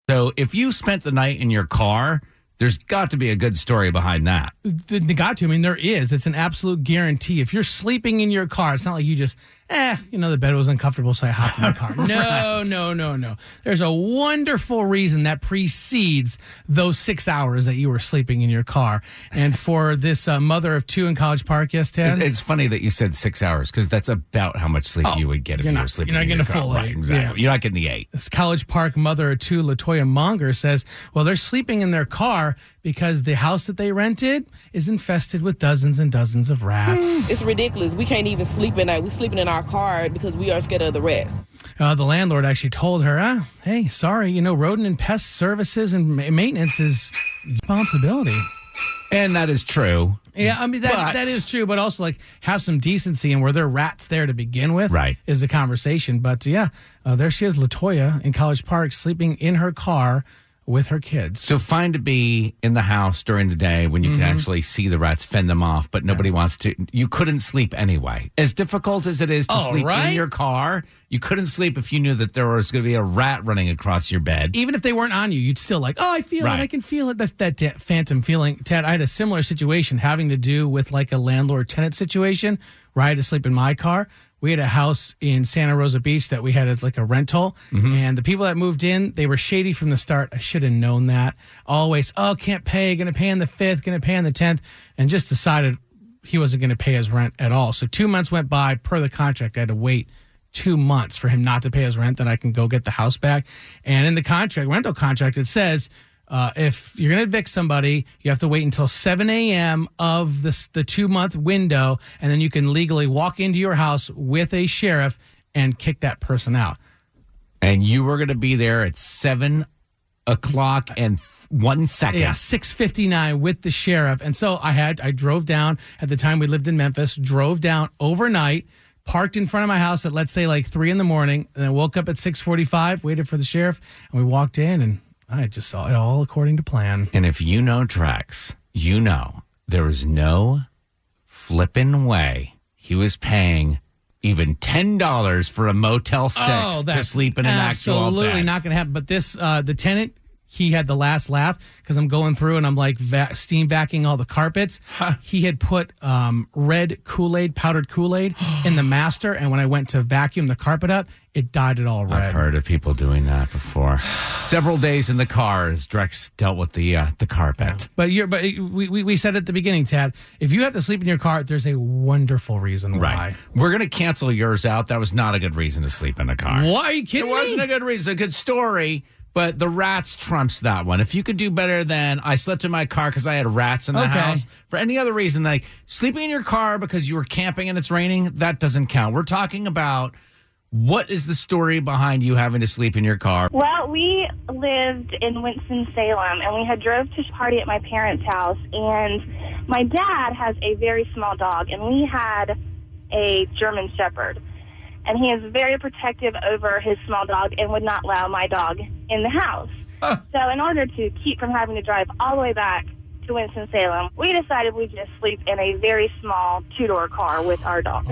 So if you spent the night in your car, there's got to be a good story behind that. They got to. I mean, there is. It's an absolute guarantee. If you're sleeping in your car, it's not like you just, the bed was uncomfortable, so I hopped in the car. No. There's a wonderful reason that precedes those 6 hours that you were sleeping in your car. And for this mother of two in College Park, yes, Ted? It's funny that you said 6 hours because that's about how much sleep you would get if you were sleeping in your car. You're not getting a full 8. Right, exactly. Yeah. You're not getting the 8. This College Park mother of two, Latoya Monger, says, well, they're sleeping in their car because the house that they rented is infested with dozens and dozens of rats. It's ridiculous. We can't even sleep at night. We're sleeping in our car because we are scared of the rats. The landlord actually told her, hey, sorry, rodent and pest services and maintenance is responsibility. And that is true. Yeah, I mean, that is true, but also, have some decency, and were there rats there to begin with? Right. Is the conversation. But, there she is, Latoya, in College Park, sleeping in her car with her kids. So fine to be in the house during the day when you can actually see the rats, fend them off, but nobody wants to. You couldn't sleep anyway. As difficult as it is to sleep in your car, you couldn't sleep if you knew that there was going to be a rat running across your bed. Even if they weren't on you, you'd still I feel it. I can feel it. That phantom feeling. Ted, I had a similar situation having to do with a landlord-tenant situation where I had to sleep in my car. We had a house in Santa Rosa Beach that we had as a rental. And the people that moved in, they were shady from the start. I should have known that. Always, can't pay, going to pay on the 5th, going to pay on the 10th, and just decided he wasn't going to pay his rent at all. So 2 months went by per the contract. I had to wait 2 months for him not to pay his rent, then I can go get the house back. And in the rental contract, it says, if you're going to evict somebody, you have to wait until 7 a.m. of the 2-month window, and then you can legally walk into your house with a sheriff and kick that person out. And you were going to be there at 7 o'clock and 1 second. Yeah, 6:59 with the sheriff. And so I drove down. At the time we lived in Memphis, drove down overnight, parked in front of my house at, let's say, 3 in the morning, and then woke up at 6:45, waited for the sheriff, and we walked in, and I just saw it all according to plan. And if you know Drex, there was no flipping way he was paying even $10 for a Motel 6 to sleep in an actual bed. Absolutely not going to happen. But this, the tenant, he had the last laugh because I'm going through and I'm steam vacuuming all the carpets. He had put red Kool-Aid, powdered Kool-Aid in the master. And when I went to vacuum the carpet up, it dyed it all red. I've heard of people doing that before. Several days in the car as Drex dealt with the carpet. Yeah. But we said at the beginning, Tad, if you have to sleep in your car, there's a wonderful reason why. Right. We're going to cancel yours out. That was not a good reason to sleep in a car. Why are you kidding me? It wasn't a good reason. A good story. But the rats trumps that one. If you could do better than I slept in my car because I had rats in the house, for any other reason, sleeping in your car because you were camping and it's raining, that doesn't count. We're talking about what is the story behind you having to sleep in your car? Well, we lived in Winston-Salem, and we had drove to party at my parents' house, and my dad has a very small dog, and we had a German Shepherd. And he is very protective over his small dog and would not allow my dog in the house. So in order to keep from having to drive all the way back to Winston-Salem, we decided we'd just sleep in a very small two-door car with our dog.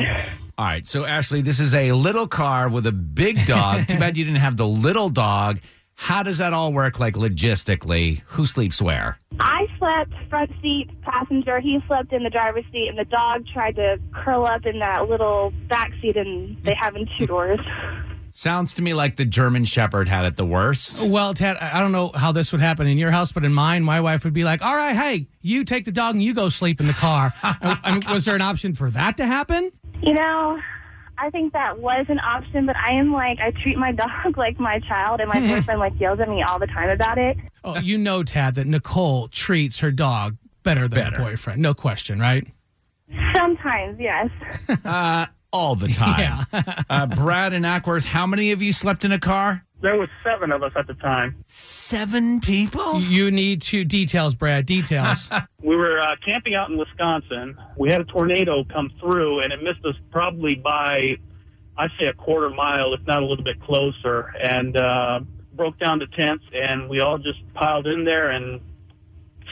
All right. So, Ashley, this is a little car with a big dog. Too bad you didn't have the little dog. How does that all work, logistically? Who sleeps where? I slept front seat passenger. He slept in the driver's seat, and the dog tried to curl up in that little back seat, and they have in two doors. Sounds to me like the German Shepherd had it the worst. Well, Ted, I don't know how this would happen in your house, but in mine, my wife would be like, all right, hey, you take the dog and you go sleep in the car. Was there an option for that to happen? I think that was an option, but I treat my dog like my child, and my boyfriend yells at me all the time about it. Oh, Tad, that Nicole treats her dog better than her boyfriend. No question, right? Sometimes, yes. All the time. Yeah. Brad and Ackworth, how many of you slept in a car? There was 7 of us at the time. 7 people? You need details, Brad, details. We were camping out in Wisconsin. We had a tornado come through, and it missed us probably by, I'd say, a quarter mile, if not a little bit closer, and broke down the tents, and we all just piled in there and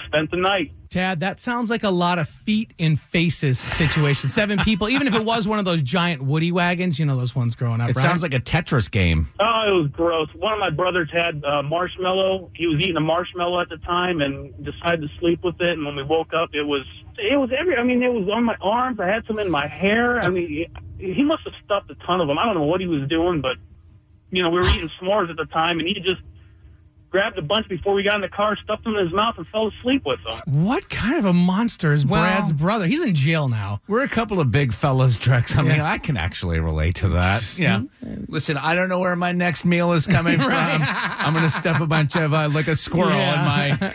spent the night. Tad, that sounds like a lot of feet in faces situation. 7 people, even if it was one of those giant Woody wagons, you know those ones growing up, It right? sounds like a Tetris game. Oh, it was gross. One of my brothers had marshmallow. He was eating a marshmallow at the time and decided to sleep with it. And when we woke up, it was every. I mean, it was on my arms. I had some in my hair. I mean, he must have stuffed a ton of them. I don't know what he was doing, but we were eating s'mores at the time, and he just grabbed a bunch before we got in the car, stuffed them in his mouth, and fell asleep with them. What kind of a monster is Brad's brother? He's in jail now. We're a couple of big fellas, Drex. I mean, I can actually relate to that. Yeah. Listen, I don't know where my next meal is coming from. I'm going to stuff a bunch of like a squirrel in my